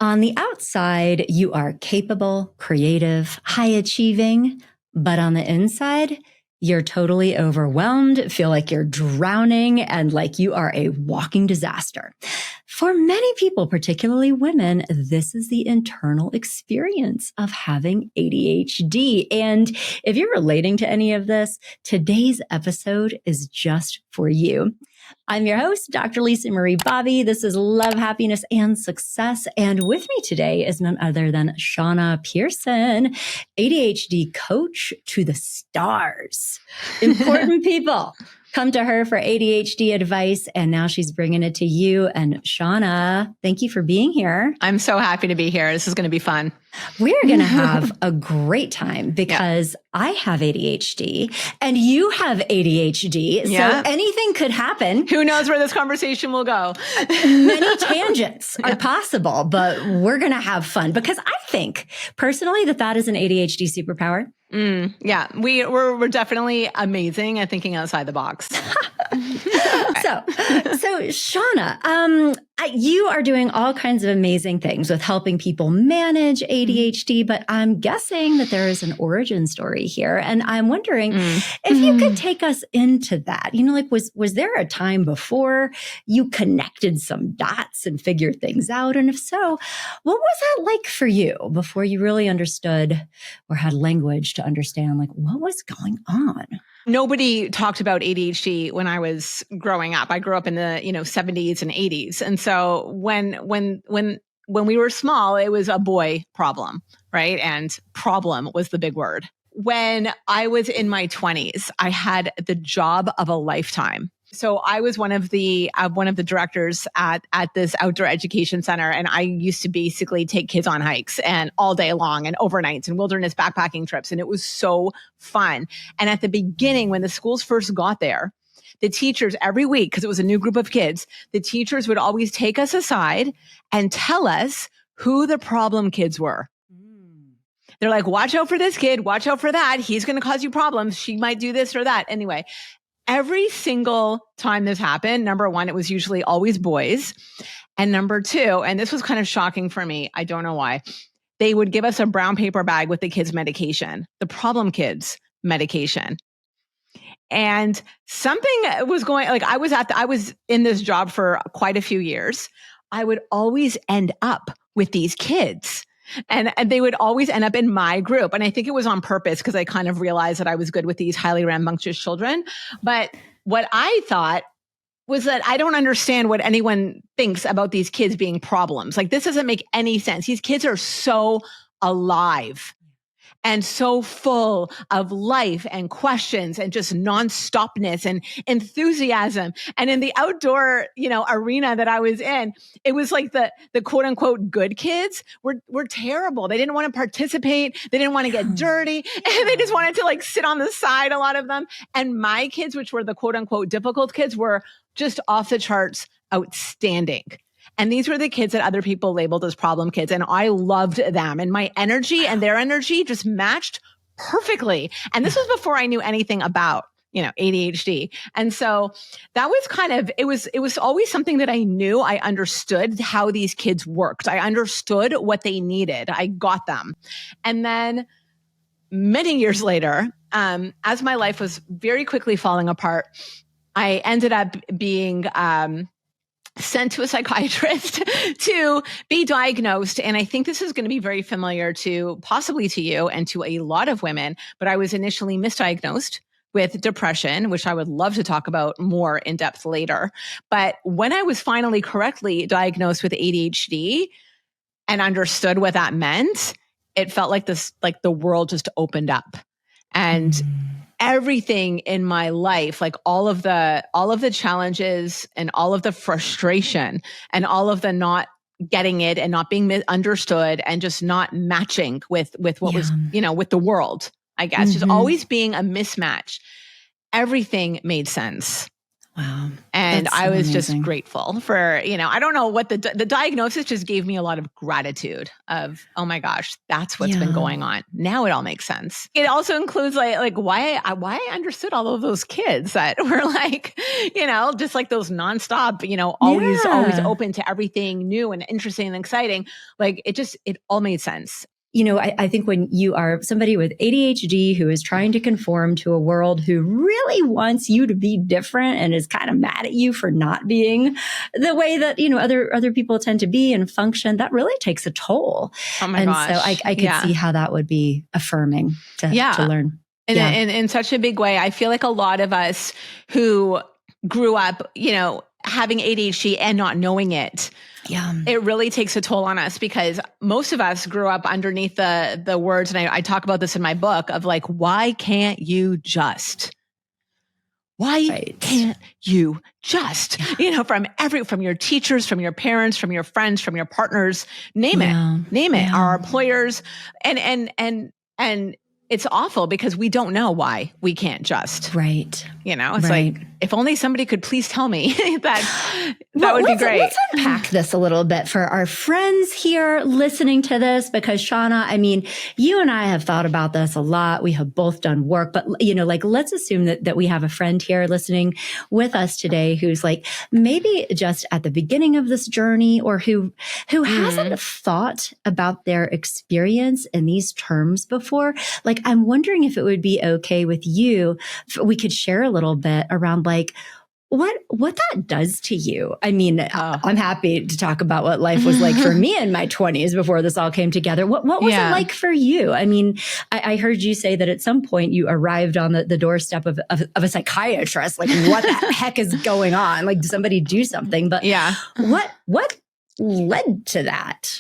On the outside, you are capable, creative, high achieving, but on the inside, you're totally overwhelmed, feel like you're drowning, and like you are a walking disaster. For many people, particularly women, this is the internal experience of having ADHD. And if you're relating to any of this, today's episode is just for you. I'm your host, Dr. Lisa Marie Bobby. This is Love, Happiness, and Success. And with me today is none other than Shanna Pearson, ADHD coach to the stars. Important people come to her for ADHD advice, and now she's bringing it to you. And Shanna, thank you for being here. I'm so happy to be here. This is going to be fun. We're going to have a great time because I have ADHD and you have ADHD. So anything could happen. Who knows where this conversation will go? Many tangents are possible, but we're going to have fun because I think personally that is an ADHD superpower. We're definitely amazing at thinking outside the box. So Shanna, you are doing all kinds of amazing things with helping people manage ADHD, but I'm guessing that there is an origin story here. And I'm wondering if you could take us into that. You know, like was there a time before you connected some dots and figured things out? And if so, what was that like for you before you really understood or had language to understand like what was going on? Nobody talked about ADHD when I was growing up. I grew up in the 70s and 80s, and so when we were small, it was a boy problem, right? And problem was the big word. When I was in my 20s, I had the job of a lifetime. So I was one of the directors at this outdoor education center, and I used to basically take kids on hikes and all day long and overnights and wilderness backpacking trips, and it was so fun. And at the beginning, when the schools first got there, the teachers every week, because it was a new group of kids, the teachers would always take us aside and tell us who the problem kids were. They're like, watch out for this kid, watch out for that. He's going to cause you problems. She might do this or that. Anyway, every single time this happened, number one, it was usually always boys. And number two, and this was kind of shocking for me, I don't know why, they would give us a brown paper bag with the kids' medication, the problem kids' medication. And something was going, like I was in this job for quite a few years. I would always end up with these kids. And they would always end up in my group. And I think it was on purpose because I kind of realized that I was good with these highly rambunctious children. But what I thought was that I don't understand what anyone thinks about these kids being problems. Like, this doesn't make any sense. These kids are so alive and so full of life and questions and just nonstopness and enthusiasm. And in the outdoor, arena that I was in, it was like the quote unquote good kids were terrible. They didn't want to participate. They didn't want to get dirty. And they just wanted to like sit on the side, a lot of them. And my kids, which were the quote unquote difficult kids, were just off the charts outstanding. And these were the kids that other people labeled as problem kids. And I loved them. And my energy and their energy just matched perfectly. And this was before I knew anything about, ADHD. And so that was kind of, it was always something that I knew. I understood how these kids worked. I understood what they needed. I got them. And then many years later, as my life was very quickly falling apart, I ended up being, sent to a psychiatrist to be diagnosed. And I think this is going to be very familiar to possibly to you and to a lot of women, but I was initially misdiagnosed with depression, which I would love to talk about more in depth later. But when I was finally correctly diagnosed with ADHD and understood what that meant, it felt like the world just opened up. And everything in my life, like all of the challenges and all of the frustration and all of the not getting it and not being understood and just not matching with what was, with the world, I guess, just always being a mismatch. Everything made sense. Wow. And That's I so was amazing. just grateful for, I don't know what the diagnosis just gave me a lot of gratitude of, oh my gosh, that's what's been going on. Now it all makes sense. It also includes like why I understood all of those kids that were like, just like those nonstop, always open to everything new and interesting and exciting. Like it all made sense. I think when you are somebody with ADHD who is trying to conform to a world who really wants you to be different and is kind of mad at you for not being the way that, other people tend to be and function, that really takes a toll. Oh my gosh. So I could see how that would be affirming to learn. In such a big way. I feel like a lot of us who grew up, having ADHD and not knowing it, it really takes a toll on us because most of us grew up underneath the words, and I talk about this in my book, of like, why can't you just? Why can't you just? From your teachers, from your parents, from your friends, from your partners, name it, our employers, and it's awful because we don't know why we can't just. Right. It's like, if only somebody could please tell me that would be great. Let's unpack this a little bit for our friends here listening to this, because Shanna, you and I have thought about this a lot. We have both done work, but let's assume that we have a friend here listening with us today who's like maybe just at the beginning of this journey, or who hasn't thought about their experience in these terms before. Like, I'm wondering if it would be okay with you if we could share a little bit around like what that does to you. I'm happy to talk about what life was like for me in my 20s before this all came together. What was it like for you? I heard you say that at some point you arrived on the doorstep of a psychiatrist. Like, what the heck is going on? Like, did somebody do something? But what led to that?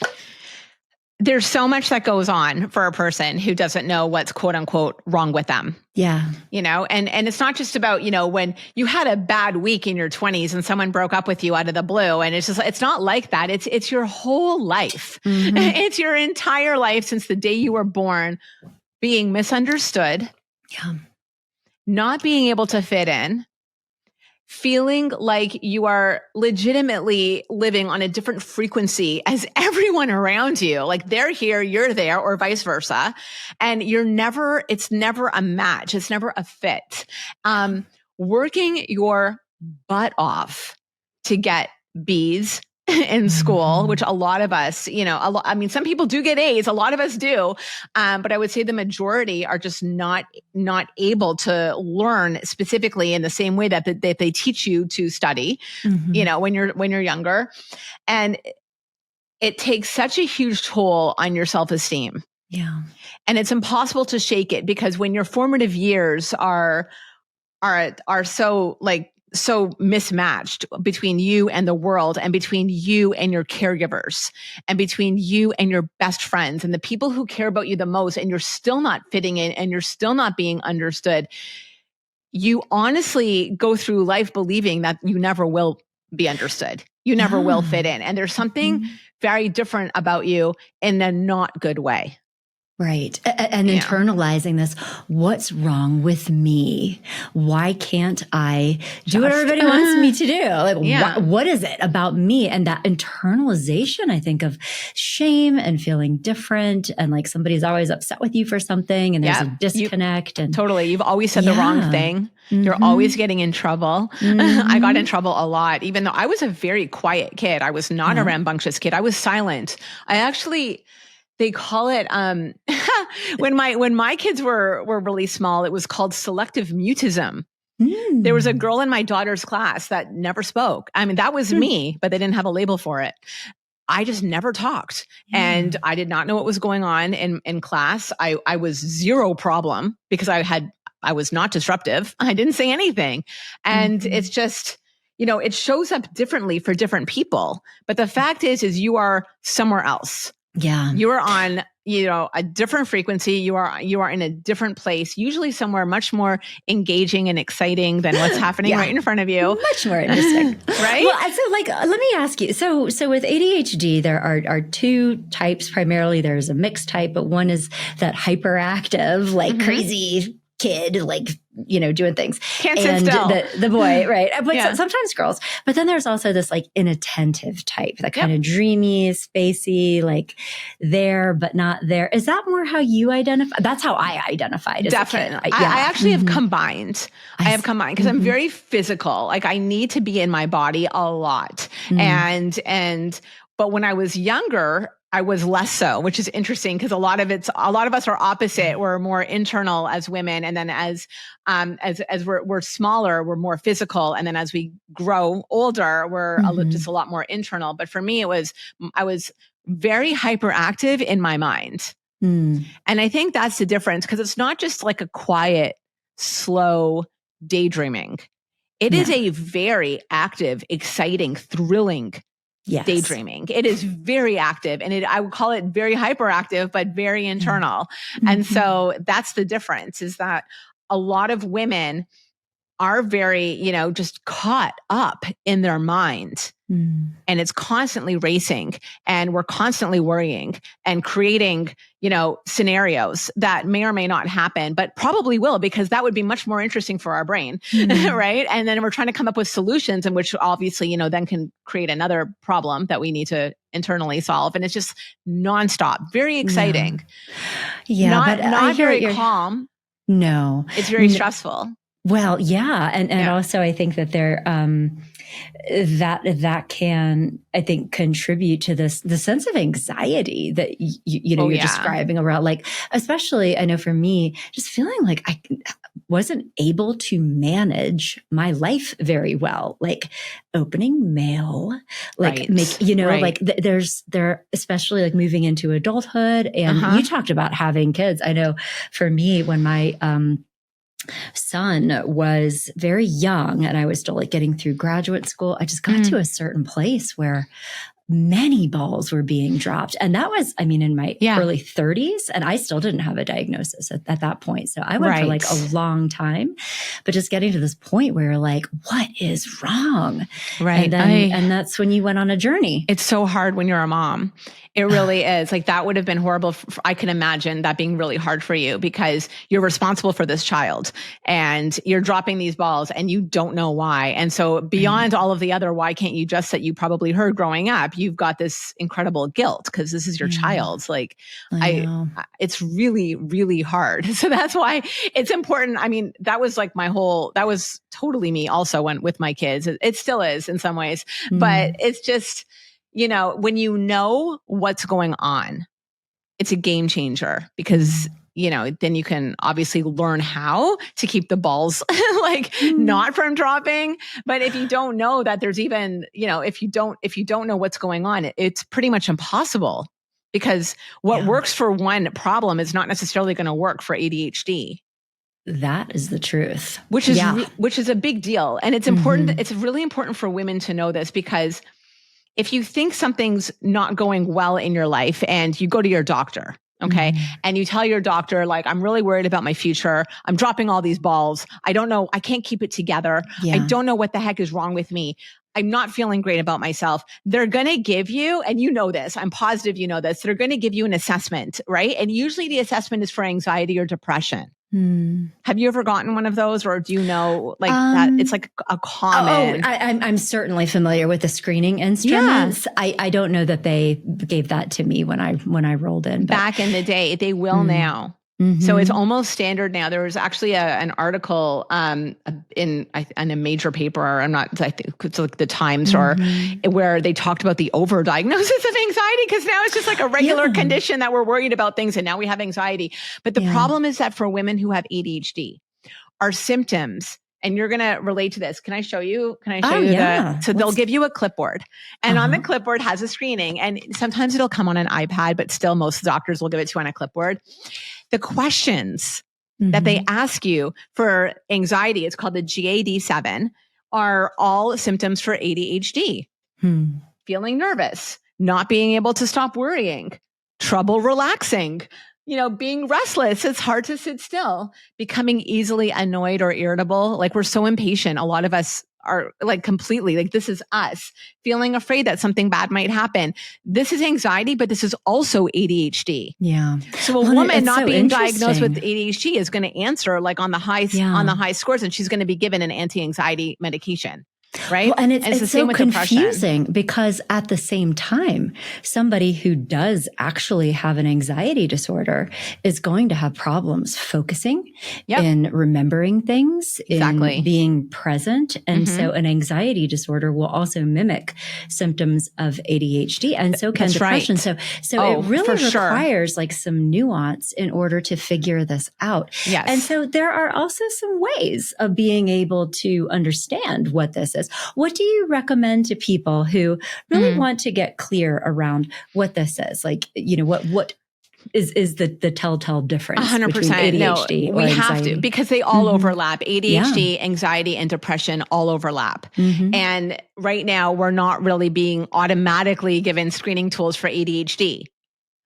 There's so much that goes on for a person who doesn't know what's quote unquote wrong with them. Yeah. And it's not just about, when you had a bad week in your 20s and someone broke up with you out of the blue, and it's not like that. It's your whole life. Mm-hmm. It's your entire life since the day you were born, being misunderstood, not being able to fit in, feeling like you are legitimately living on a different frequency as everyone around you. Like, they're here, you're there, or vice versa. And it's never a match. It's never a fit. Working your butt off to get B's in school, which a lot of us, some people do get A's, a lot of us do. But I would say the majority are just not able to learn specifically in the same way that they teach you to study, when you're younger. And it takes such a huge toll on your self-esteem. Yeah. And it's impossible to shake it, because when your formative years are so mismatched between you and the world, and between you and your caregivers, and between you and your best friends and the people who care about you the most, and you're still not fitting in and you're still not being understood, you honestly go through life believing that you never will be understood. You never will fit in. And there's something very different about you in a not good way. Right. And internalizing this, what's wrong with me? Why can't I do what everybody wants me to do? Like, what is it about me? And that internalization, I think, of shame and feeling different, and like somebody's always upset with you for something, and there's a disconnect. Totally. You've always said the wrong thing. You're always getting in trouble. I got in trouble a lot, even though I was a very quiet kid. I was not a rambunctious kid. I was silent. They call it, when my kids were really small, it was called selective mutism. There was a girl in my daughter's class that never spoke. That was me, but they didn't have a label for it. I just never talked, and I did not know what was going on in class. I was zero problem because I was not disruptive. I didn't say anything. And it's just, it shows up differently for different people. But the fact is you are somewhere else. Yeah. You are on, a different frequency. You are in a different place, usually somewhere much more engaging and exciting than what's happening right in front of you. Much more interesting. Right? Well, so let me ask you. So with ADHD, there are two types primarily. There's a mixed type, but one is that hyperactive, like crazy kid, like, doing things. Can't sit still. The boy, right? But sometimes girls. But then there's also this like inattentive type, that kind of dreamy, spacey, like there, but not there. Is that more how you identify? That's how I identified as Definitely. a kid. I actually have combined. I have combined because I'm very physical. Like I need to be in my body a lot. But when I was younger, I was less so, which is interesting because a lot of us are opposite. We're more internal as women. And then as we're smaller, we're more physical. And then as we grow older, we're just a lot more internal. But for me, I was very hyperactive in my mind. And I think that's the difference because it's not just like a quiet, slow daydreaming. It is a very active, exciting, thrilling daydreaming. It is very active and I would call it very hyperactive, but very internal. And so that's the difference is that a lot of women are very, just caught up in their mind and it's constantly racing and we're constantly worrying and creating, scenarios that may or may not happen, but probably will because that would be much more interesting for our brain. Right. And then we're trying to come up with solutions in which obviously, then can create another problem that we need to internally solve. And it's just nonstop, very exciting. Yeah. Not very calm. No, it's very stressful. Well, yeah. And also I think that there, that can, I think, contribute to the sense of anxiety that, you're describing around, like, especially I know for me, just feeling like I wasn't able to manage my life very well, like opening mail, like like there, especially like moving into adulthood. And you talked about having kids. I know for me, when my, son was very young and I was still like getting through graduate school, I just got to a certain place where many balls were being dropped. And that was, in my early 30s and I still didn't have a diagnosis at that point. So I went for like a long time, but just getting to this point where you're like, what is wrong? Right. And that's when you went on a journey. It's so hard when you're a mom. It really is. Like that would have been horrible. I can imagine that being really hard for you because you're responsible for this child and you're dropping these balls and you don't know why. And so beyond all of the other, why can't you just that you probably heard growing up, you've got this incredible guilt because this is your child's like, it's really, really hard. So that's why it's important. That was like that was totally me also with my kids. It still is in some ways, but it's just, when you know what's going on, it's a game changer because, then you can obviously learn how to keep the balls not from dropping. But if you don't know that there's even, if you don't know what's going on, it's pretty much impossible because what works for one problem is not necessarily going to work for ADHD. That is the truth. Which is a big deal. And it's important. It's really important for women to know this because if you think something's not going well in your life and you go to your doctor, okay, and you tell your doctor, like, I'm really worried about my future. I'm dropping all these balls. I don't know. I can't keep it together. I don't know what the heck is wrong with me. I'm not feeling great about myself. They're going to give you, and you know this, I'm positive you know this, they're going to give you an assessment, right? And usually the assessment is for anxiety or depression. Have you ever gotten one of those, or do you know that it's like a common? I'm certainly familiar with the screening instruments. I don't know that they gave that to me when I rolled in. Back in the day, they will now. So it's almost standard now. There was actually an article in a major paper, I think it's like the Times, or where they talked about the overdiagnosis of anxiety because now it's just like a regular condition that we're worried about things, and now we have anxiety. But the problem is that for women who have ADHD, our symptoms, and you're going to relate to this. Can I show you? So they'll give you a clipboard, and on the clipboard has a screening, and sometimes it'll come on an iPad, but still most doctors will give it to you on a clipboard. The questions that they ask you for anxiety, it's called the GAD-7, are all symptoms for ADHD. Feeling nervous, not being able to stop worrying, trouble relaxing, being restless. It's hard to sit still, becoming easily annoyed or irritable. Like we're so impatient. A lot of us are like completely like, this is us feeling afraid that something bad might happen. This is anxiety, but this is also ADHD. Yeah. So a woman not being diagnosed with ADHD is going to answer like on the high scores, and she's going to be given an anti-anxiety medication. Right. Well, and it's the so same with confusing depression. because at the same time, somebody who does actually have an anxiety disorder is going to have problems focusing, in remembering things, in being present. And so an anxiety disorder will also mimic symptoms of ADHD, and so can depression. Right. So it really requires like some nuance in order to figure this out. Yes. And so there are also some ways of being able to understand what this is. What do you recommend to people who really want to get clear around what this is? Like, you know, what is the telltale difference 100%. between ADHD No, we have to, because they all overlap. ADHD, anxiety, and depression all overlap. And right now we're not really being automatically given screening tools for ADHD.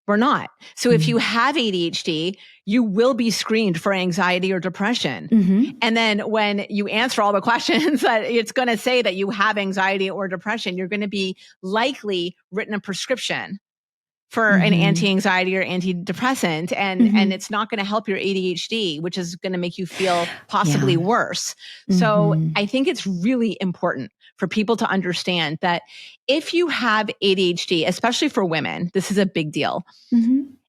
We're not. So if you have ADHD, you will be screened for anxiety or depression. And then when you answer all the questions that it's going to say that you have anxiety or depression, you're going to be likely written a prescription for an anti-anxiety or antidepressant. And it's not going to help your ADHD, which is going to make you feel possibly worse. So I think it's really important for people to understand that if you have ADHD, especially for women, this is a big deal.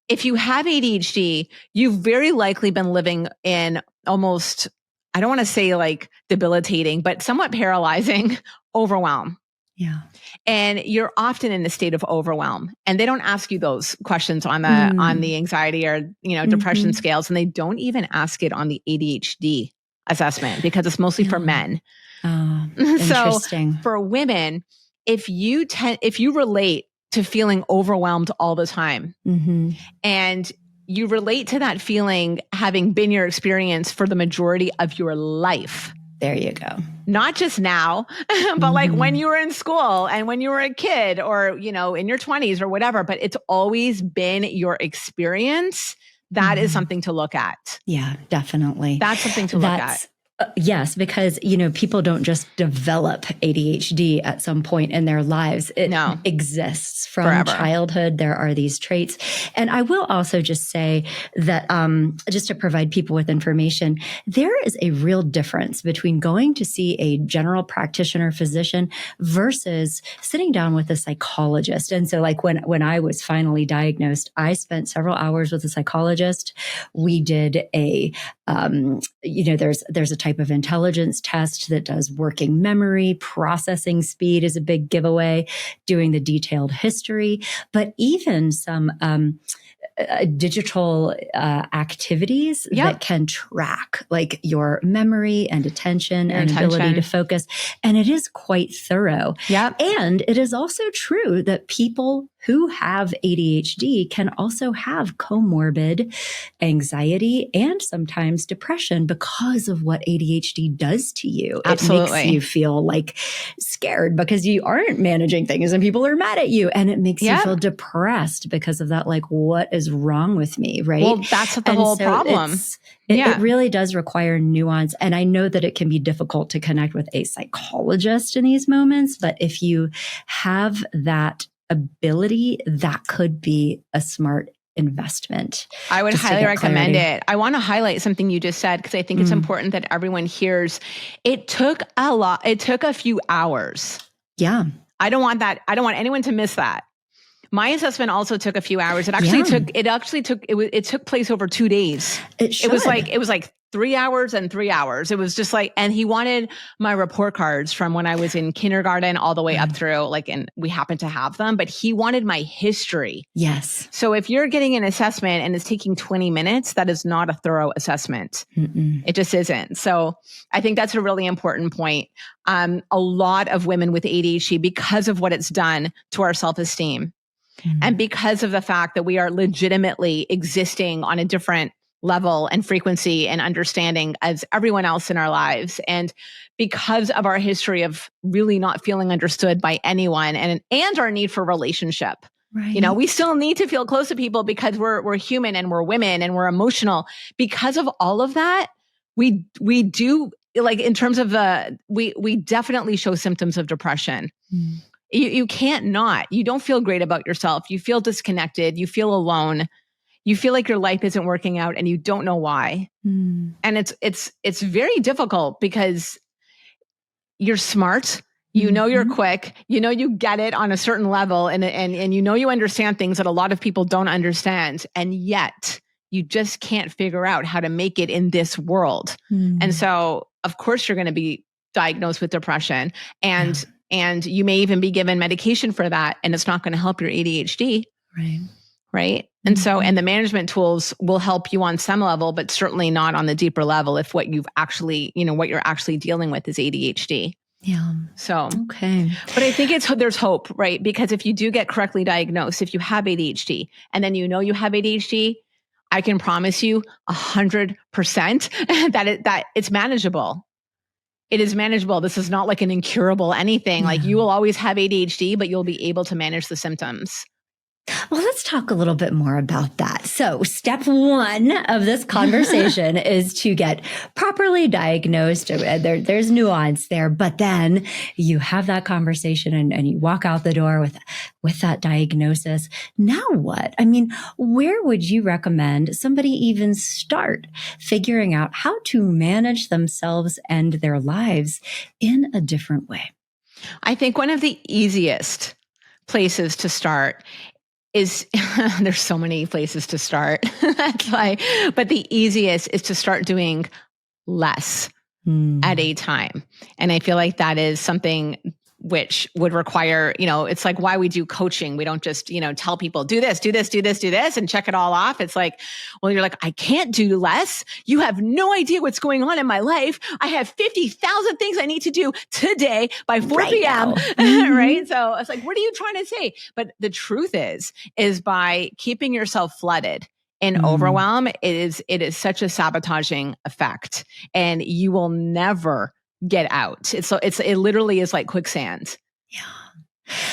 If you have ADHD, you've very likely been living in almost, I don't want to say like debilitating, but somewhat paralyzing overwhelm. Yeah. And you're often in a state of overwhelm, and they don't ask you those questions on the anxiety or, you know, depression scales. And they don't even ask it on the ADHD assessment because it's mostly for men. So for women, if you relate to feeling overwhelmed all the time, and you relate to that feeling having been your experience for the majority of your life. There you go. Not just now, but like when you were in school and when you were a kid, or, you know, in your 20s or whatever, but it's always been your experience. That is something to look at. Yeah, definitely. That's something to look at. Yes, because, you know, people don't just develop ADHD at some point in their lives. It exists from forever. Childhood. There are these traits. And I will also just say that, just to provide people with information, there is a real difference between going to see a general practitioner physician versus sitting down with a psychologist. And so like when I was finally diagnosed, I spent several hours with a psychologist. We did a, you know, there's a type of intelligence test that does working memory. Processing speed is a big giveaway, doing the detailed history, but even some digital activities that can track like your memory and attention and ability to focus. And it is quite thorough. And it is also true that people who have ADHD can also have comorbid anxiety and sometimes depression because of what ADHD does to you. Absolutely. It makes you feel like scared because you aren't managing things and people are mad at you. And it makes you feel depressed because of that, like, what is wrong with me, right? Well, that's the whole problem. It really does require nuance. And I know that it can be difficult to connect with a psychologist in these moments, but if you have that ability, that could be a smart investment. I would highly recommend it. I want to highlight something you just said because I think it's important that everyone hears. It took a few hours. Yeah. I don't want anyone to miss that. My assessment also took a few hours. It took place over 2 days. It was like 3 hours and 3 hours. It was just like, and he wanted my report cards from when I was in kindergarten all the way up through, like, and we happened to have them, but he wanted my history. Yes. So if you're getting an assessment and it's taking 20 minutes, that is not a thorough assessment. It just isn't. So I think that's a really important point. A lot of women with ADHD, because of what it's done to our self-esteem, and because of the fact that we are legitimately existing on a different level and frequency and understanding as everyone else in our lives, and because of our history of really not feeling understood by anyone, and our need for relationship. Right. You know, we still need to feel close to people because we're human and we're women and we're emotional. Because of all of that, we do like in terms of we definitely show symptoms of depression. You can't not. You don't feel great about yourself. You feel disconnected. You feel alone. You feel like your life isn't working out and you don't know why. And it's very difficult because you're smart. You know you're quick. You know you get it on a certain level, and you know you understand things that a lot of people don't understand, and yet you just can't figure out how to make it in this world. And so, of course, you're going to be diagnosed with depression, and you may even be given medication for that, and it's not going to help your ADHD. Right. And so, and the management tools will help you on some level, but certainly not on the deeper level if what you've actually, what you're actually dealing with is ADHD. Yeah. So, okay. But I think there's hope, right? Because if you do get correctly diagnosed, if you have ADHD and then you have ADHD, I can promise you 100% that it's manageable. It is manageable. This is not like an incurable anything. Like you will always have ADHD, but you'll be able to manage the symptoms. Well, let's talk a little bit more about that. So step one of this conversation is to get properly diagnosed. There's nuance there, but then you have that conversation and you walk out the door with that diagnosis. Now what? I mean, where would you recommend somebody even start figuring out how to manage themselves and their lives in a different way? I think one of the easiest places to start is there's so many places to start. But the easiest is to start doing less at a time. And I feel like that is something which would require, it's like why we do coaching. We don't just, tell people do this, do this, do this, do this, and check it all off. It's like, well, you're like, I can't do less. You have no idea what's going on in my life. I have 50,000 things I need to do today by 4 p.m. Right? So it's like, what are you trying to say? But the truth is by keeping yourself flooded in overwhelm, it is such a sabotaging effect, and you will never get out. It literally is like quicksand. Yeah.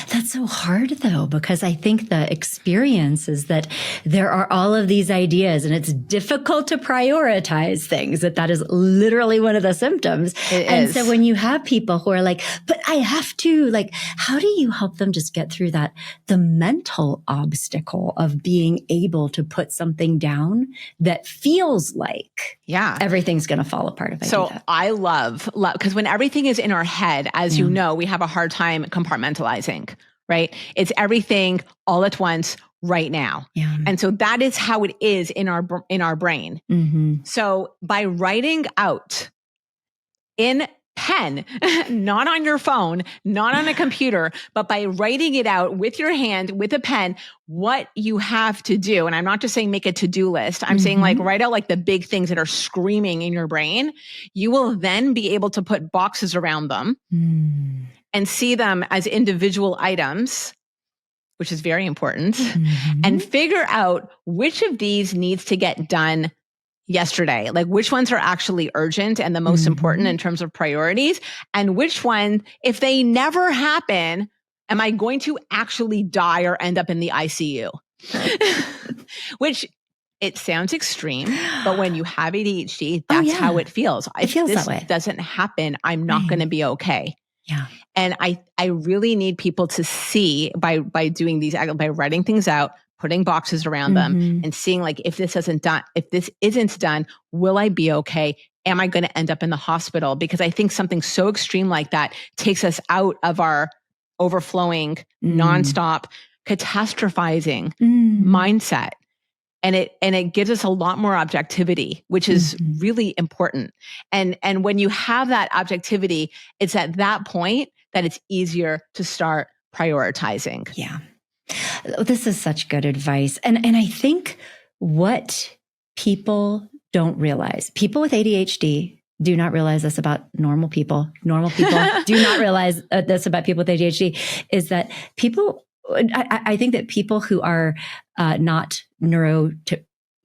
That's so hard though, because I think the experience is that there are all of these ideas and it's difficult to prioritize things, that is literally one of the symptoms. So when you have people who are like, but I have to, like, how do you help them just get through the mental obstacle of being able to put something down that feels like everything's going to fall apart if I do that? I love, because when everything is in our head, as you know, we have a hard time compartmentalizing. Right? It's everything all at once right now. And so that is how it is in our brain. So by writing out in pen, not on your phone, not on a computer, but by writing it out with your hand, with a pen, what you have to do. And I'm not just saying make a to-do list. I'm saying like write out like the big things that are screaming in your brain. You will then be able to put boxes around them and see them as individual items, which is very important, and figure out which of these needs to get done yesterday, like which ones are actually urgent and the most important in terms of priorities, and which one, if they never happen, am I going to actually die or end up in the ICU? Which it sounds extreme, but when you have ADHD, that's how it feels. It feels this that way. Doesn't happen, I'm not going to be okay. Yeah. And I really need people to see by doing these, by writing things out, putting boxes around them and seeing like, if this isn't done, will I be okay? Am I going to end up in the hospital? Because I think something so extreme like that takes us out of our overflowing, nonstop, catastrophizing mindset. And it gives us a lot more objectivity, which is really important. And when you have that objectivity, it's at that point that it's easier to start prioritizing. Yeah. This is such good advice. And I think what people don't realize, people with ADHD do not realize this about normal people. Normal people do not realize this about people with ADHD, is that people, I think that people who are not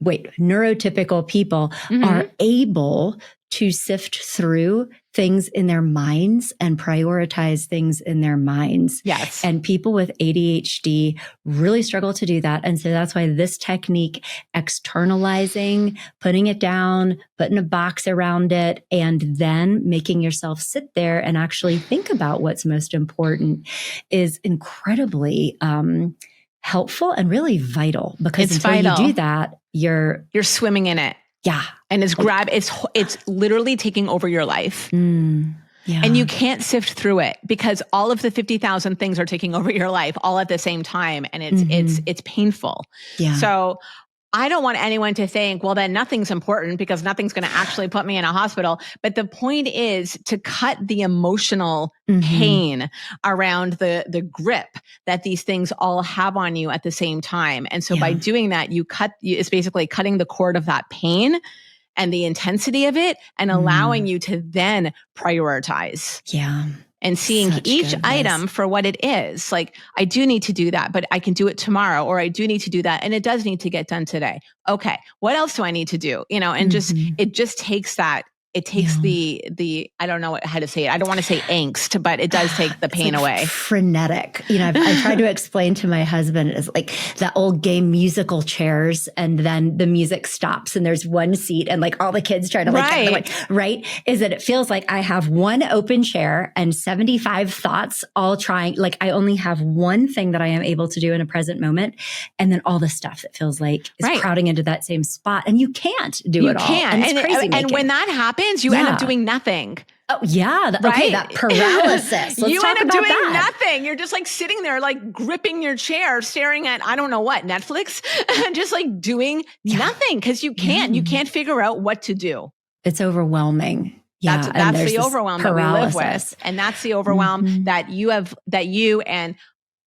neurotypical people are able to sift through things in their minds and prioritize things in their minds. Yes. And people with ADHD really struggle to do that. And so that's why this technique, externalizing, putting it down, putting a box around it, and then making yourself sit there and actually think about what's most important is incredibly helpful and really vital, because It's until vital. you do that, you're swimming in it. Yeah. And it's literally taking over your life. Yeah. And you can't sift through it because all of the 50,000 things are taking over your life all at the same time. And it's painful. Yeah. So I don't want anyone to think, well, then nothing's important because nothing's going to actually put me in a hospital. But the point is to cut the emotional pain around the grip that these things all have on you at the same time. And so by doing that, it's basically cutting the cord of that pain and the intensity of it and allowing you to then prioritize. Yeah. And seeing each item for what it is. Like, I do need to do that, but I can do it tomorrow, or I do need to do that, and it does need to get done today. Okay, what else do I need to do? And it just takes that. It takes the I don't know how to say it. I don't want to say angst, but it does take the pain away. Frenetic. I tried to explain to my husband, it's like that old game musical chairs, and then the music stops and there's one seat and like all the kids try to right? Is that it feels like I have one open chair and 75 thoughts all trying, like I only have one thing that I am able to do in a present moment. And then all the stuff that feels like is crowding into that same spot, and you can't do it all. And it's crazy. And when that happens, you end up doing nothing. Oh, yeah. Okay, that paralysis. You end up doing nothing. You're just like sitting there, like gripping your chair, staring at, I don't know what, Netflix, just like doing nothing because you can't figure out what to do. It's overwhelming. Yeah, that's the overwhelm that we live with. And that's the overwhelm that you and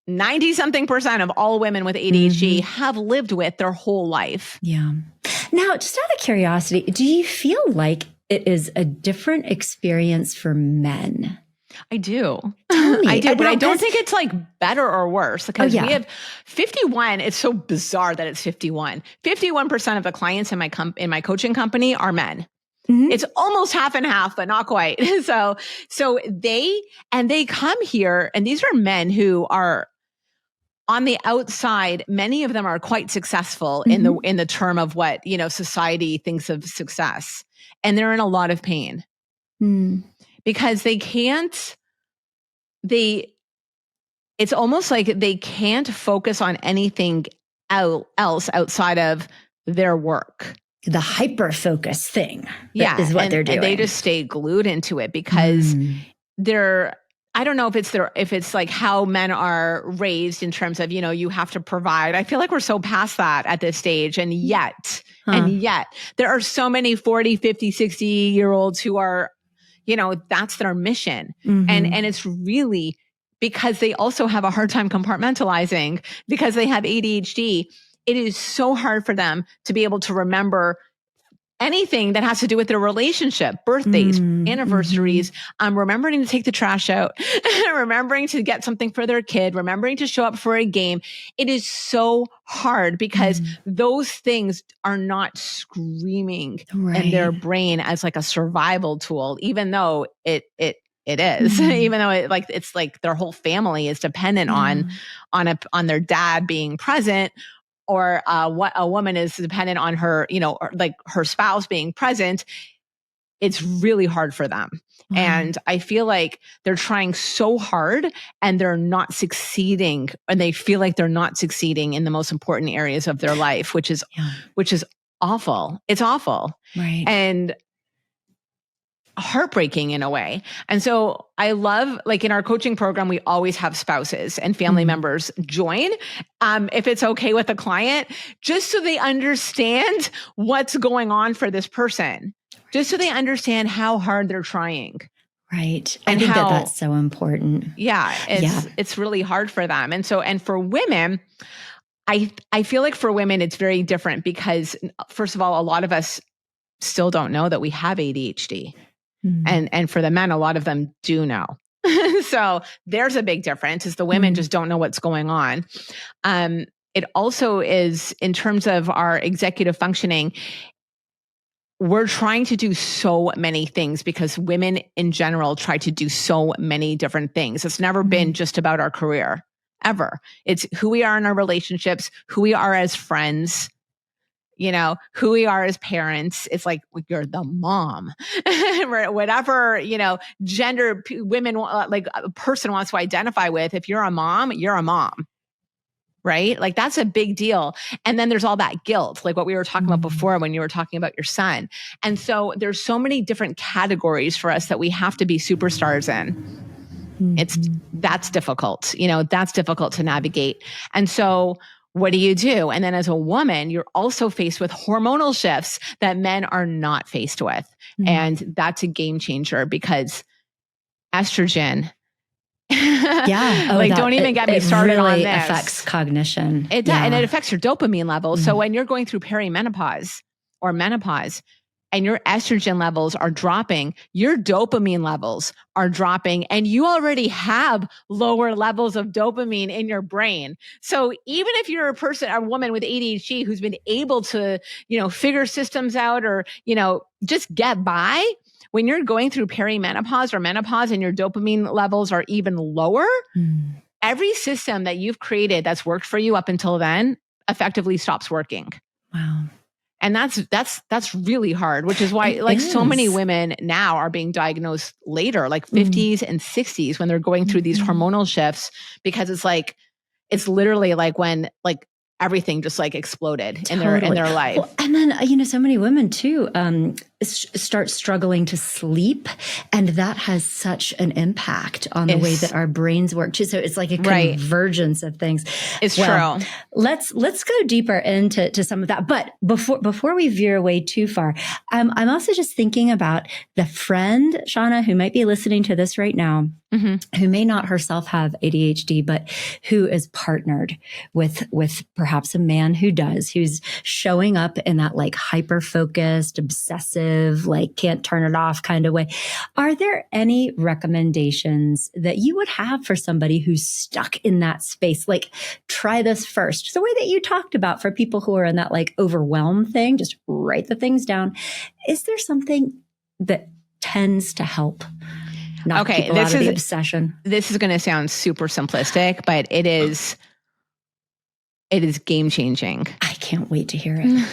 90-something% of all women with ADHD have lived with their whole life. Yeah. Now, just out of curiosity, do you feel like it is a different experience for men? I do. I do, but I don't think it's like better or worse because we have 51. It's so bizarre that it's 51. 51% of the clients in my coaching company are men. It's almost half and half, but not quite. So they come here, and these are men who are on the outside. Many of them are quite successful in the term of what, society thinks of success. And they're in a lot of pain because it's almost like they can't focus on anything else outside of their work. The hyper focus thing is what they're doing. And they just stay glued into it because I don't know if it's like how men are raised in terms of, you have to provide. I feel like we're so past that at this stage. And yet there are so many 40, 50, 60-year-olds who are, that's their mission. And it's really because they also have a hard time compartmentalizing because they have ADHD. It is so hard for them to be able to remember anything that has to do with their relationship, birthdays, anniversaries, remembering to take the trash out, remembering to get something for their kid, remembering to show up for a game. It is so hard because those things are not screaming in their brain as like a survival tool, even though it is, even though it's like their whole family is dependent on their dad being present. Or what a woman is dependent on her, like her spouse being present. It's really hard for them. And I feel like they're trying so hard and they're not succeeding, and they feel like they're not succeeding in the most important areas of their life, which is awful. It's awful. Right. And heartbreaking in a way. And so I love, like in our coaching program, we always have spouses and family members join, if it's okay with the client, just so they understand what's going on for this person, just so they understand how hard they're trying. Right. I think that's so important. Yeah. It's really hard for them. And for women, I feel like for women, it's very different because first of all, a lot of us still don't know that we have ADHD. And for the men, a lot of them do know. So there's a big difference is the women just don't know what's going on. it also is, in terms of our executive functioning, we're trying to do so many things because women in general try to do so many different things. It's never been just about our career, ever. It's who we are in our relationships, who we are as friends, who we are as parents. It's like, you're the mom, whatever, gender women, like a person wants to identify with. If you're a mom, you're a mom. Right? Like that's a big deal. And then there's all that guilt, like what we were talking about before when you were talking about your son. And so there's so many different categories for us that we have to be superstars in. That's difficult. That's difficult to navigate. And so what do you do? And then as a woman, you're also faced with hormonal shifts that men are not faced with. And that's a game changer because estrogen, yeah. Don't even get me started really on this. It affects cognition. It does, and it affects your dopamine levels. So when you're going through perimenopause or menopause and your estrogen levels are dropping, your dopamine levels are dropping, and you already have lower levels of dopamine in your brain. So even if you're a woman with ADHD who's been able to, figure systems out or, just get by, when you're going through perimenopause or menopause and your dopamine levels are even lower, every system that you've created that's worked for you up until then effectively stops working. Wow. And that's really hard, which is why so many women now are being diagnosed later, like 50s and 60s, when they're going through these hormonal shifts, because it's literally like when everything just exploded in their life. Well, and then, so many women too, start struggling to sleep, and that has such an impact on the way that our brains work too. So it's like a convergence of things. It's true. Let's go deeper into some of that. But before we veer away too far, I'm also just thinking about the friend, Shanna, who might be listening to this right now, who may not herself have ADHD, but who is partnered with perhaps a man who's showing up in that hyper-focused, obsessive, can't turn it off kind of way. Are there any recommendations that you would have for somebody who's stuck in that space? Try this first. The way that you talked about for people who are in that overwhelm thing, just write the things down. Is there something that tends to help? People out of the obsession. This is going to sound super simplistic, but it is game changing. I can't wait to hear it.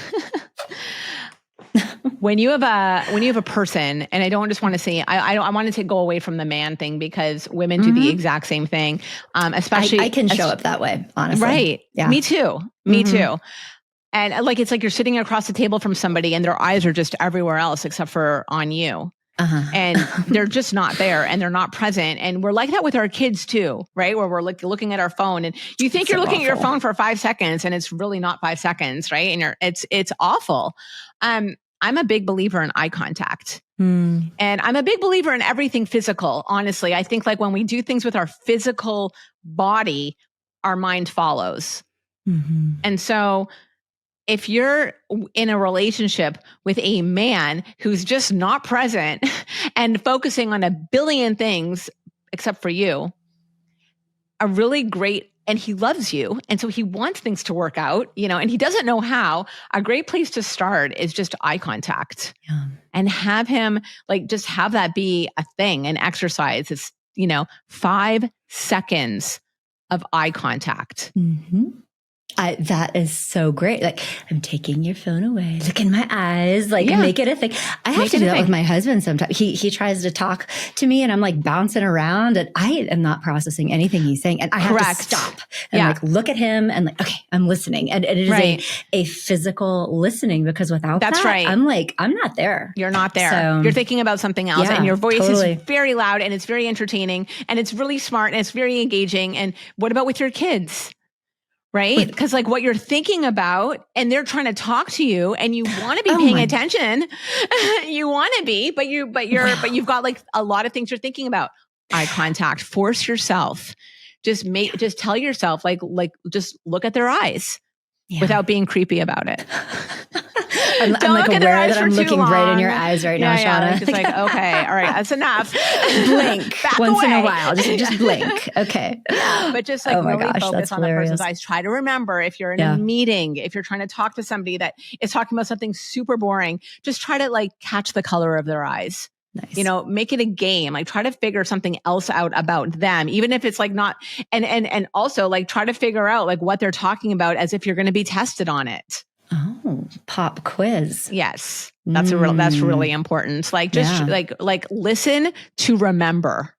When you have a person, and I don't just want to say, I wanted to go away from the man thing because women do the exact same thing. Especially I can show up that way, honestly. Right. Yeah. Me too. Me too. And it's like you're sitting across the table from somebody and their eyes are just everywhere else except for on you. And they're just not there and they're not present. And we're like that with our kids too, right? Where we're looking at our phone and you think you're looking at your phone for 5 seconds and it's really not 5 seconds, right? And it's awful. I'm a big believer in eye contact. And I'm a big believer in everything physical. Honestly, I think when we do things with our physical body, our mind follows. And so if you're in a relationship with a man who's just not present and focusing on a billion things except for you, and he loves you, and so he wants things to work out, and he doesn't know how, a great place to start is just eye contact. And have him just have that be a thing, an exercise. It's, 5 seconds of eye contact. That is so great. I'm taking your phone away. Look in my eyes. Make it a thing. I have to do that with my husband sometimes. He tries to talk to me and I'm bouncing around and I am not processing anything he's saying. And I have to stop and look at him and okay, I'm listening. And it is a physical listening because without that, I'm not there. You're not there. So, you're thinking about something else and your voice is very loud and it's very entertaining and it's really smart and it's very engaging. And what about with your kids? Right? Because what you're thinking about and they're trying to talk to you and you want to be paying attention. You want to be, but you've got a lot of things you're thinking about. Eye contact, force yourself. Just tell yourself, just look at their eyes without being creepy about it. I'm like look in their aware eyes that for I'm too looking long. right in your eyes right now, Shanna. Just like, okay, all right, that's enough. Blink Back once away. in a while. Just blink. Okay. But just like oh my really gosh, focus that's on the hilarious. person's eyes. Try to remember if you're in a meeting, if you're trying to talk to somebody that is talking about something super boring, just try to like catch the color of their eyes. Nice. You know, make it a game. Like try to figure something else out about them, even if it's like not, and also like try to figure out like what they're talking about as if you're going to be tested on it. Oh, pop quiz. Yes. That's really important. Like just like listen to remember.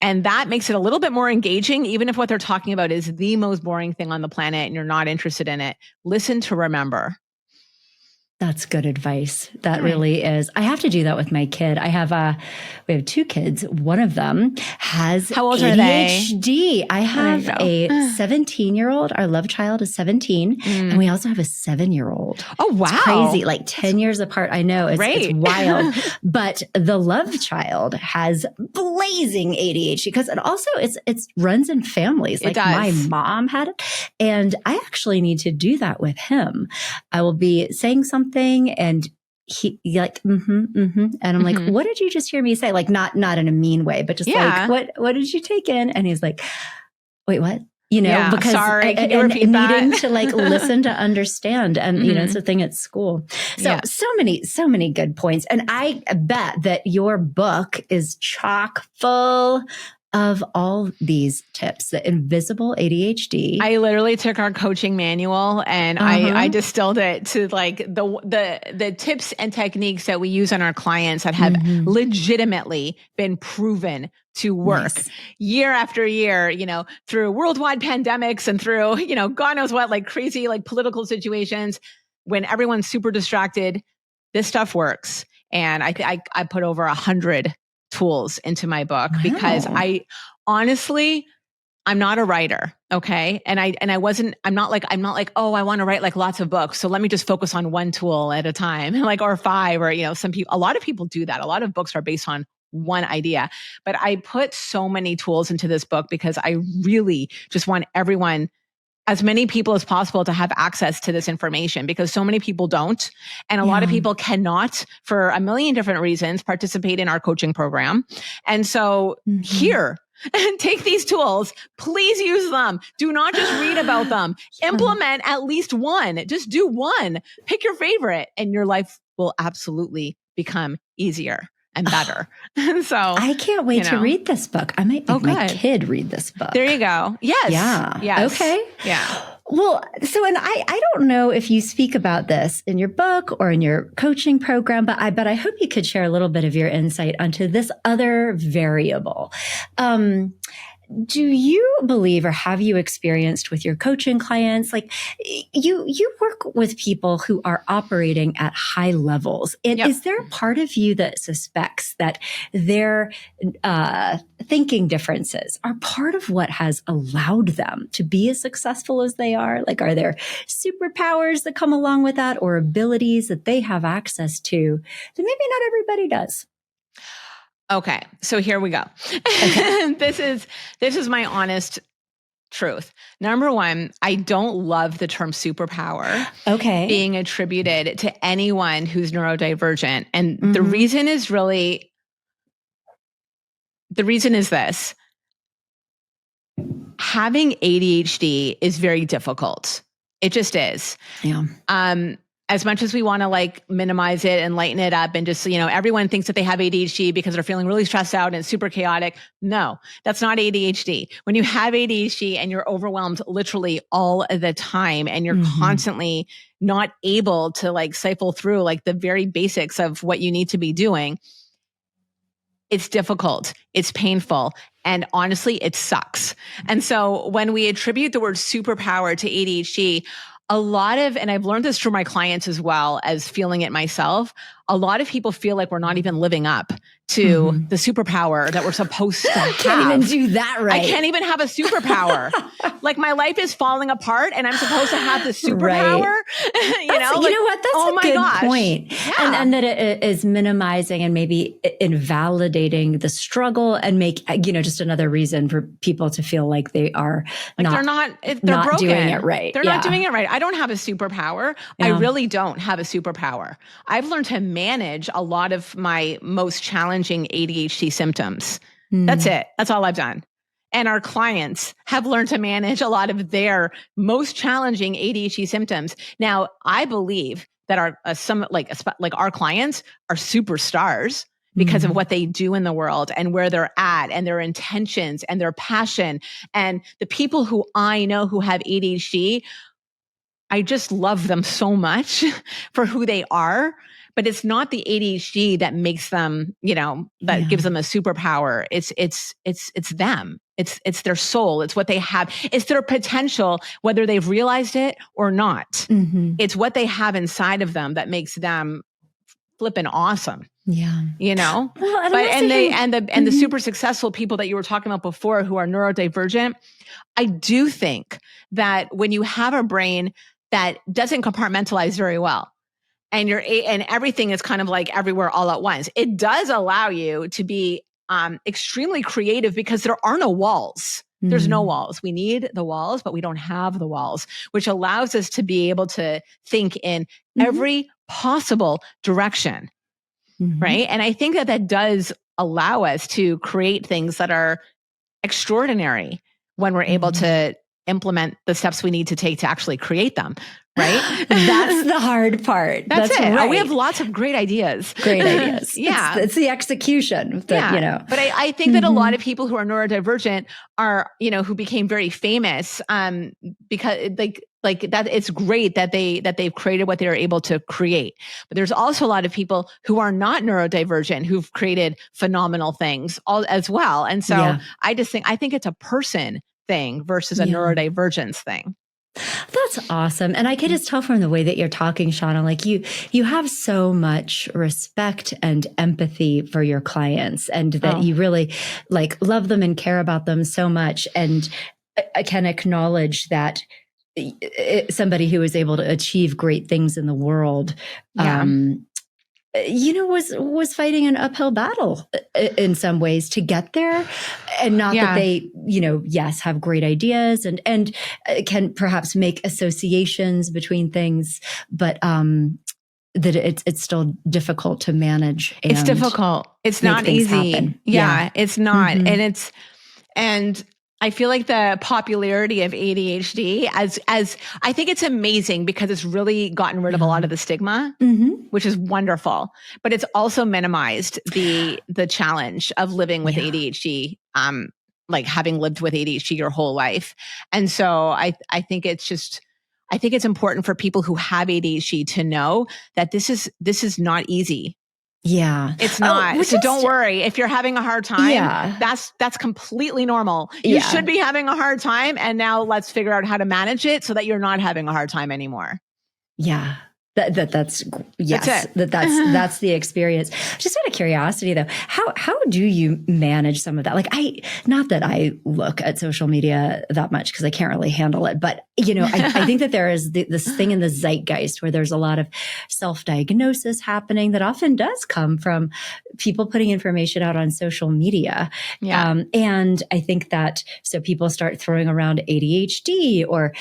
And that makes it a little bit more engaging, even if what they're talking about is the most boring thing on the planet and you're not interested in it. Listen to remember. That's good advice. That really is. I have to do that with my kid. We have 2 kids. One of them has How old ADHD. are they? I have a 17-year-old. Our love child is 17. And we also have a 7-year-old. Oh, wow. It's crazy. Like 10 years apart. I know it's wild. But the love child has blazing ADHD because it runs in families. Like my mom had it. And I actually need to do that with him. I will be saying something and he like, and I'm like, what did you just hear me say? Like not in a mean way, but just like, what did you take in? And he's like, wait, what? You know, because sorry, can you and repeat needing that? to like listen to understand. And you know, it's a thing at school. So so many good points. And I bet that your book is chock full of all these tips, the invisible ADHD. I literally took our coaching manual and I distilled it to like the tips and techniques that we use on our clients that have legitimately been proven to work year after year, you know, through worldwide pandemics and through, you know, God knows what, like crazy, like political situations when everyone's super distracted, this stuff works. And I put over 100 tools into my book because I'm not a writer. Okay. I'm not like, oh, I want to write like lots of books. So let me just focus on one tool at a time, like, or 5, or, you know, a lot of people do that. A lot of books are based on one idea, but I put so many tools into this book because I really just want everyone, as many people as possible, to have access to this information because so many people don't. And a lot of people cannot, for a million different reasons, participate in our coaching program. And so here, take these tools. Please use them. Do not just read about them. Implement at least one. Just do one. Pick your favorite and your life will absolutely become easier and better. So I can't wait to read this book. I might make my kid read this book. There you go. Yes. Yeah. Yes. Okay. Yeah. Well, so, and I don't know if you speak about this in your book or in your coaching program, but I hope you could share a little bit of your insight onto this other variable. Do you believe, or have you experienced with your coaching clients, like you work with people who are operating at high levels? And is there a part of you that suspects that their thinking differences are part of what has allowed them to be as successful as they are? Like, are there superpowers that come along with that, or abilities that they have access to that maybe not everybody does? Okay. So here we go. Okay. This is my honest truth. Number one, I don't love the term superpower being attributed to anyone who's neurodivergent. And the reason is this. Having ADHD is very difficult. It just is. Yeah. As much as we want to like minimize it and lighten it up and just, you know, everyone thinks that they have ADHD because they're feeling really stressed out and super chaotic. No, that's not ADHD. When you have ADHD and you're overwhelmed literally all the time and you're constantly not able to like cycle through like the very basics of what you need to be doing, it's difficult, it's painful, and honestly, it sucks. And so when we attribute the word superpower to ADHD, a lot of, and I've learned this through my clients as well as feeling it myself, a lot of people feel like we're not even living up to the superpower that we're supposed to have. I can't even do that right. I can't even have a superpower. Like my life is falling apart and I'm supposed to have the superpower. Right. You know what? That's a good point. Yeah. And that it is minimizing and maybe invalidating the struggle and make, just another reason for people to feel like they are they're broken. Doing it right. They're not doing it right. I don't have a superpower. I really don't have a superpower. I've learned to manage a lot of my most challenging ADHD symptoms. That's it. That's all I've done. And our clients have learned to manage a lot of their most challenging ADHD symptoms. Now, I believe that our clients are superstars because of what they do in the world and where they're at and their intentions and their passion. And the people who I know who have ADHD, I just love them so much for who they are. But it's not the ADHD that makes them, that gives them a superpower. It's them. It's their soul. It's what they have. It's their potential, whether they've realized it or not. It's what they have inside of them that makes them flipping awesome. Yeah. Well, the super successful people that you were talking about before who are neurodivergent, I do think that when you have a brain that doesn't compartmentalize very well, and everything is kind of like everywhere all at once, it does allow you to be extremely creative because there are no walls. There's no walls. We need the walls, but we don't have the walls, which allows us to be able to think in every possible direction. Right. And I think that does allow us to create things that are extraordinary when we're able to implement the steps we need to take to actually create them. Right. That's the hard part. That's it. Right. We have lots of great ideas. Yeah. It's the execution that, But I think that a lot of people who are neurodivergent are, who became very famous, because like that, it's great that they've created what they're able to create. But there's also a lot of people who are not neurodivergent who've created phenomenal things as well. And so I think it's a person thing versus a neurodivergence thing. That's awesome. And I can just tell from the way that you're talking, Shanna, like you have so much respect and empathy for your clients and that you really love them and care about them so much. And I can acknowledge that somebody who is able to achieve great things in the world, was fighting an uphill battle in some ways to get there. And not that they, yes, have great ideas and can perhaps make associations between things, but that it's still difficult to manage. It's difficult. It's not easy. Yeah, it's not. And I feel like the popularity of ADHD as I think it's amazing because it's really gotten rid of a lot of the stigma, which is wonderful, but it's also minimized the challenge of living with ADHD, like having lived with ADHD your whole life. And so I think it's important for people who have ADHD to know that this is not easy. Yeah. It's not. So don't worry. If you're having a hard time, that's completely normal. You should be having a hard time. And now let's figure out how to manage it so that you're not having a hard time anymore. Yeah. That's the experience. Just out of curiosity though, how do you manage some of that? Like not that I look at social media that much because I can't really handle it, but I think that there is this thing in the zeitgeist where there's a lot of self-diagnosis happening that often does come from people putting information out on social media. And I think that so people start throwing around ADHD or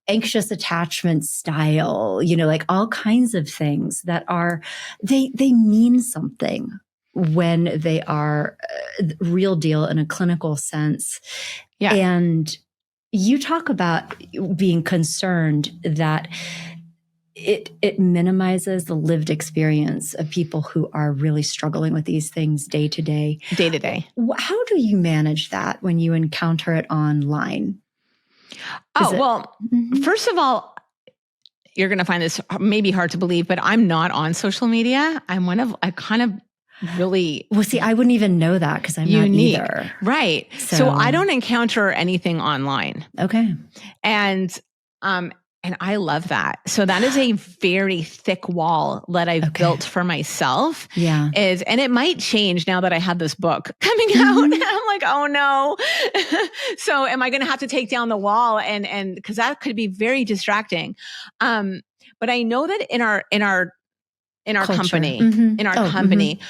anxious attachment style, like all kinds of things that are, they mean something when they are real deal in a clinical sense. Yeah. And you talk about being concerned that it minimizes the lived experience of people who are really struggling with these things day to day. How do you manage that when you encounter it online? First of all, you're going to find this maybe hard to believe, but I'm not on social media. I kind of really... Well, see, I wouldn't even know that because I'm unique. Not either. Right. So I don't encounter anything online. Okay. And And I love that. So that is a very thick wall that I've built for myself. Yeah. And it might change now that I have this book coming out. And I'm like, oh no. So am I going to have to take down the wall? And because that could be very distracting. But I know that in our Culture. company,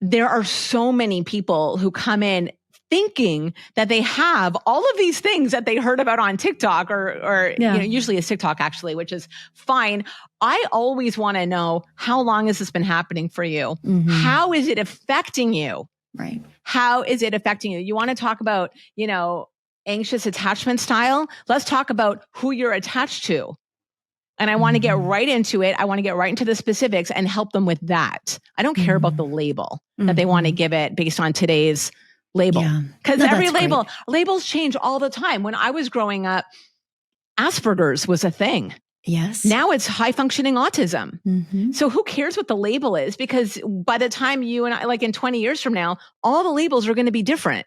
there are so many people who come in thinking that they have all of these things that they heard about on TikTok or usually it's TikTok actually, which is fine. I always want to know, how long has this been happening for you? How is it affecting you? Right. How is it affecting you? You want to talk about, anxious attachment style? Let's talk about who you're attached to. And I want to get right into it. I want to get right into the specifics and help them with that. I don't care about the label that they want to give it based on today's label. Because every labels change all the time. When I was growing up, Asperger's was a thing. Yes. Now it's high functioning autism. So who cares what the label is? Because by the time you and I, like in 20 years from now, all the labels are going to be different.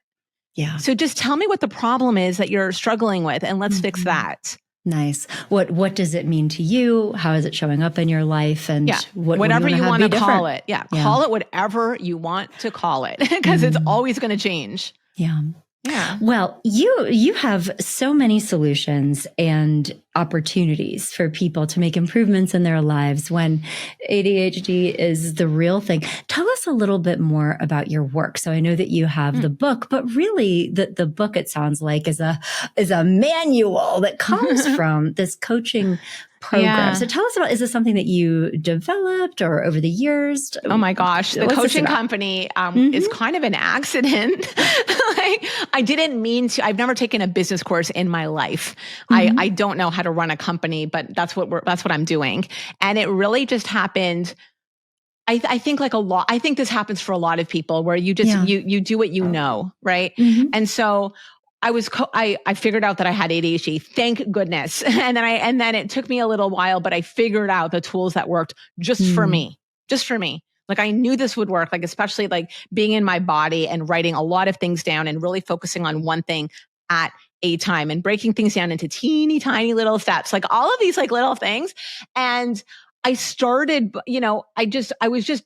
Yeah. So just tell me what the problem is that you're struggling with and let's fix that. Nice. What does it mean to you? How is it showing up in your life? And whatever you want to call it. Yeah. Call it whatever you want to call it because it's always going to change. Yeah. Yeah. Well, you have so many solutions and opportunities for people to make improvements in their lives when ADHD is the real thing. Tell us a little bit more about your work. So I know that you have the book, but really the book, it sounds like, is a manual that comes from this coaching program. Yeah. So tell us about, is this something that you developed or over the years? Oh my gosh. The coaching company is kind of an accident. I didn't mean to, I've never taken a business course in my life. I don't know how to run a company, but that's what I'm doing. And it really just happened. I think I think this happens for a lot of people where you just, you do what you know. Right. And so I figured out that I had ADHD. Thank goodness. And then it took me a little while, but I figured out the tools that worked just for me. Like I knew this would work, like especially like being in my body and writing a lot of things down and really focusing on one thing at a time and breaking things down into teeny tiny little steps, like all of these like little things. And I started, I was just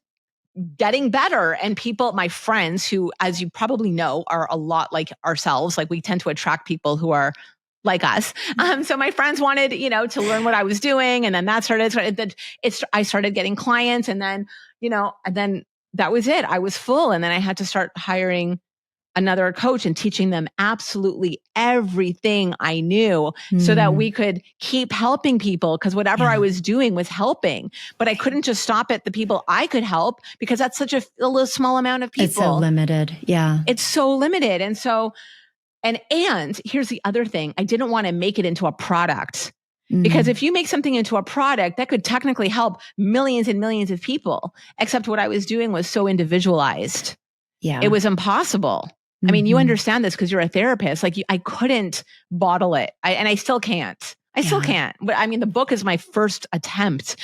getting better. And people, my friends who, as you probably know, are a lot like ourselves, like we tend to attract people who are like us. So my friends wanted, to learn what I was doing. And then I started getting clients and then, and then that was it. I was full. And then I had to start hiring another coach and teaching them absolutely everything I knew so that we could keep helping people. Because whatever I was doing was helping, but I couldn't just stop at the people I could help because that's such a little small amount of people. It's so limited. Yeah. It's so limited. And so, and here's the other thing. I didn't want to make it into a product. Because if you make something into a product, that could technically help millions and millions of people. Except what I was doing was so individualized. Yeah. It was impossible. I mean, you understand this because you're a therapist. Like I couldn't bottle it. And I still can't. Still can't. But I mean, the book is my first attempt,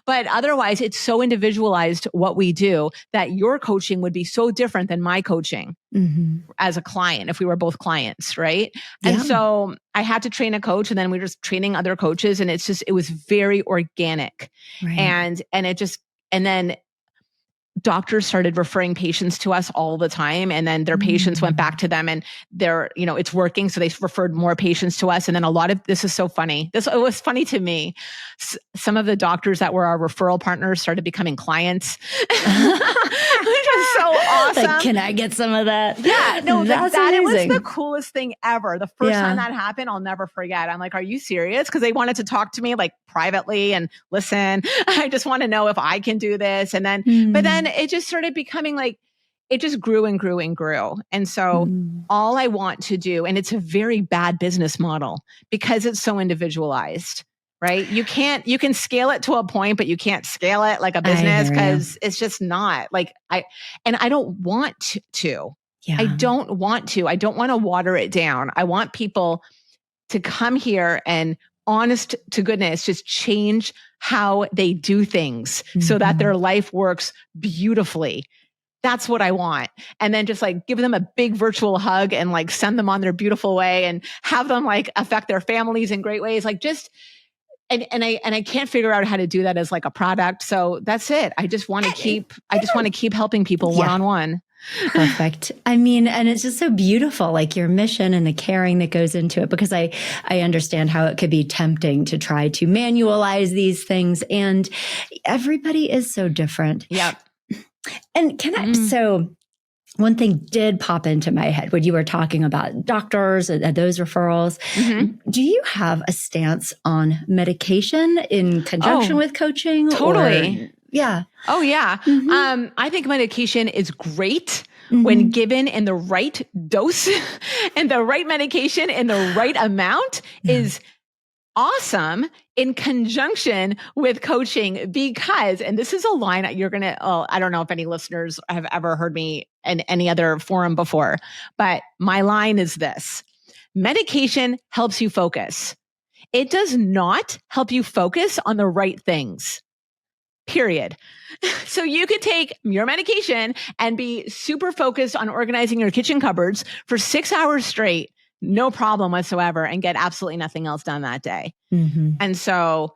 but otherwise it's so individualized what we do that your coaching would be so different than my coaching as a client if we were both clients. Right. Yeah. And so I had to train a coach and then we were just training other coaches and it was very organic. Right. And then doctors started referring patients to us all the time. And then their patients went back to them and it's working. So they referred more patients to us. And then this is so funny. It was funny to me. Some of the doctors that were our referral partners started becoming clients, which was so awesome. Like, can I get some of that? Yeah, no, that it was the coolest thing ever. The first time that happened, I'll never forget. I'm like, are you serious? Because they wanted to talk to me like privately and listen, I just want to know if I can do this. And then, but then it just started becoming like, it just grew and grew and grew. And so all I want to do, and it's a very bad business model because it's so individualized, right? You can scale it to a point, but you can't scale it like a business because it's just not like I don't want to. Yeah. I don't want to water it down. I want people to come here and honest to goodness, just change how they do things so that their life works beautifully. That's what I want. And then just like give them a big virtual hug and like send them on their beautiful way and have them like affect their families in great ways. Like just, and I can't figure out how to do that as like a product. So that's it. I just want to keep helping people one-on-one. Perfect. I mean, and it's just so beautiful, like your mission and the caring that goes into it, because I understand how it could be tempting to try to manualize these things, and everybody is so different. Yep. And so one thing did pop into my head when you were talking about doctors and those referrals. Do you have a stance on medication in conjunction with coaching? Totally. Yeah. Oh, yeah. I think medication is great when given in the right dose and the right medication in the right amount is awesome in conjunction with coaching, because, and this is a line I don't know if any listeners have ever heard me in any other forum before, but my line is this: medication helps you focus. It does not help you focus on the right things. Period. So you could take your medication and be super focused on organizing your kitchen cupboards for 6 hours straight, no problem whatsoever, and get absolutely nothing else done that day. And so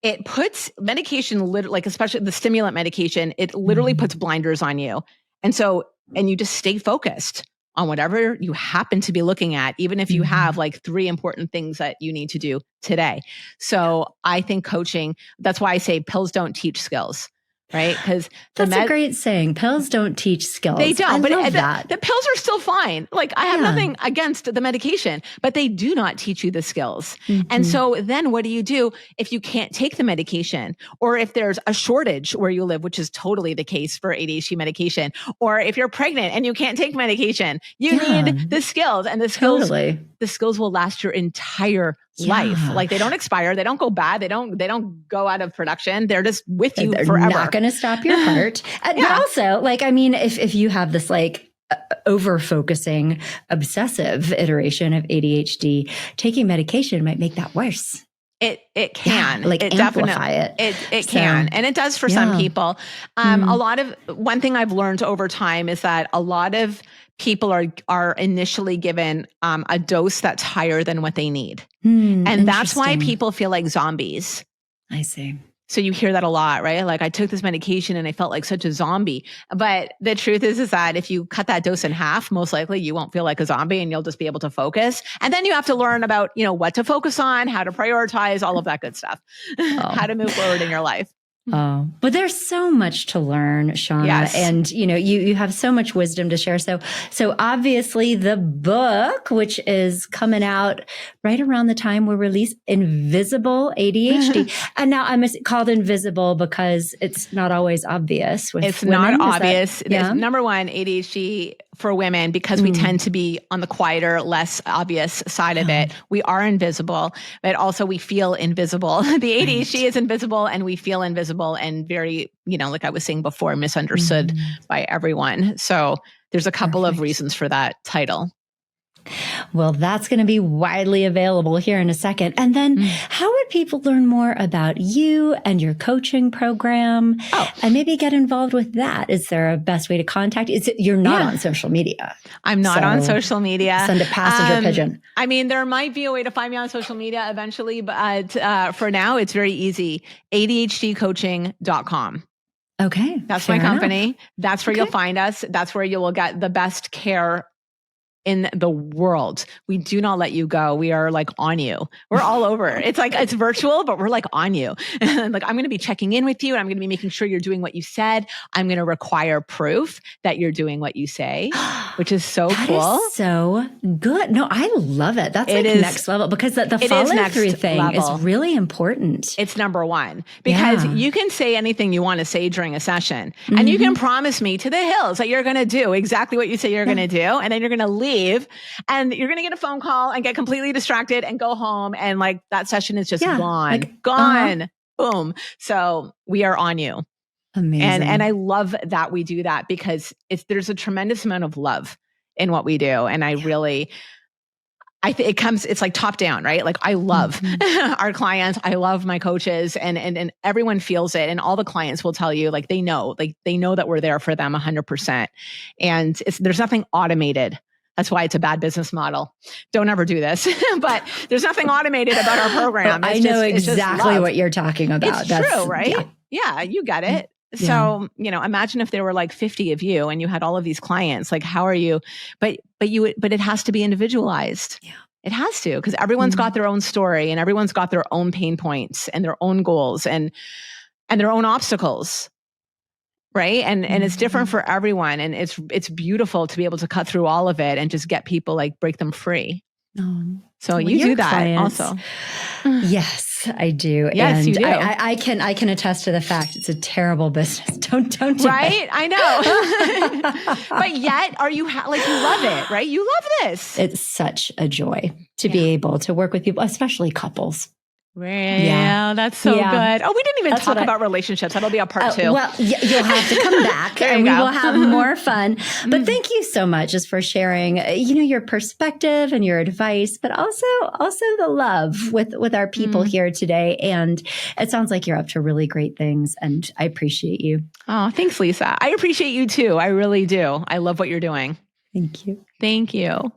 it puts medication, like especially the stimulant medication, it literally puts blinders on you. And you just stay focused on whatever you happen to be looking at, even if you have like 3 important things that you need to do today. So I think coaching, that's why I say pills don't teach skills. Right? Because that's a great saying. Pills don't teach skills. They don't, but the pills are still fine. Like I have nothing against the medication, but they do not teach you the skills. And so then what do you do if you can't take the medication, or if there's a shortage where you live, which is totally the case for ADHD medication, or if you're pregnant and you can't take medication, you need the skills, and the skills will last your entire life. Like they don't expire, they don't go bad, they don't go out of production. They're just with you forever. They're not going to stop your heart. But also, like, I mean, if you have this like over-focusing, obsessive iteration of ADHD, taking medication might make that worse. It can amplify it. It can, and it does for some people. One thing I've learned over time is that a lot of people are initially given a dose that's higher than what they need, and that's why people feel like zombies. I see. So you hear that a lot, right? Like I took this medication and I felt like such a zombie. But the truth is that if you cut that dose in half, most likely you won't feel like a zombie and you'll just be able to focus. And then you have to learn about, what to focus on, how to prioritize, all of that good stuff, how to move forward in your life. Oh, but there's so much to learn, Shanna. Yes. And, you have so much wisdom to share. So obviously the book, which is coming out right around the time we release Invisible ADHD. And now I'm called Invisible because it's not always obvious. It's women. Not obvious. There's number one, ADHD for women, because we tend to be on the quieter, less obvious side of it. We are invisible, but also we feel invisible. The ADHD is invisible and we feel invisible and very, like I was saying before, misunderstood by everyone. So there's a couple of reasons for that title. Well, that's going to be widely available here in a second. And then how would people learn more about you and your coaching program and maybe get involved with that? Is there a best way to contact? You're not on social media. I'm not on social media. Send a passenger pigeon. I mean, there might be a way to find me on social media eventually, but for now, it's very easy. ADHDcoaching.com. Okay. That's my company. Enough. That's where you'll find us. That's where you will get the best care in the world. We do not let you go. We are like on you. We're all over. It's like, it's virtual, but we're like on you. Like, I'm going to be checking in with you and I'm going to be making sure you're doing what you said. I'm going to require proof that you're doing what you say, which is so cool. That is so good. No, I love it. That's like next level, because the follow through thing is really important. It's number one, because you can say anything you want to say during a session and you can promise me to the hills that you're going to do exactly what you say you're going to do. And then you're going to leave and you're going to get a phone call and get completely distracted and go home. And like that session is just gone, boom. So we are on you. Amazing. And I love that we do that, because there's a tremendous amount of love in what we do. And I it's like top down, right? Like I love our clients. I love my coaches and everyone feels it. And all the clients will tell you, like they know that we're there for them 100%. And there's nothing automated. That's why it's a bad business model. Don't ever do this. But there's nothing automated about our program. I know exactly what you're talking about. It's true, right? Yeah, you get it. So, imagine if there were like 50 of you and you had all of these clients, like how are you, but it has to be individualized. Yeah. It has to, because everyone's got their own story and everyone's got their own pain points and their own goals and their own obstacles. Right. And it's different for everyone. And it's beautiful to be able to cut through all of it and just get people, like break them free. So you do that clients, also. Yes, I do. Yes, and you do. I can attest to the fact it's a terrible business. Don't do right? it. I know. But yet, you love it, right? You love this. It's such a joy to be able to work with people, especially couples. Yeah, that's so good. Oh, we didn't even talk about relationships. That'll be a part 2. Well, you'll have to come back and we will have more fun. But thank you so much just for sharing, your perspective and your advice, but also the love with our people here today. And it sounds like you're up to really great things, and I appreciate you. Oh, thanks, Lisa. I appreciate you too. I really do. I love what you're doing. Thank you. Thank you.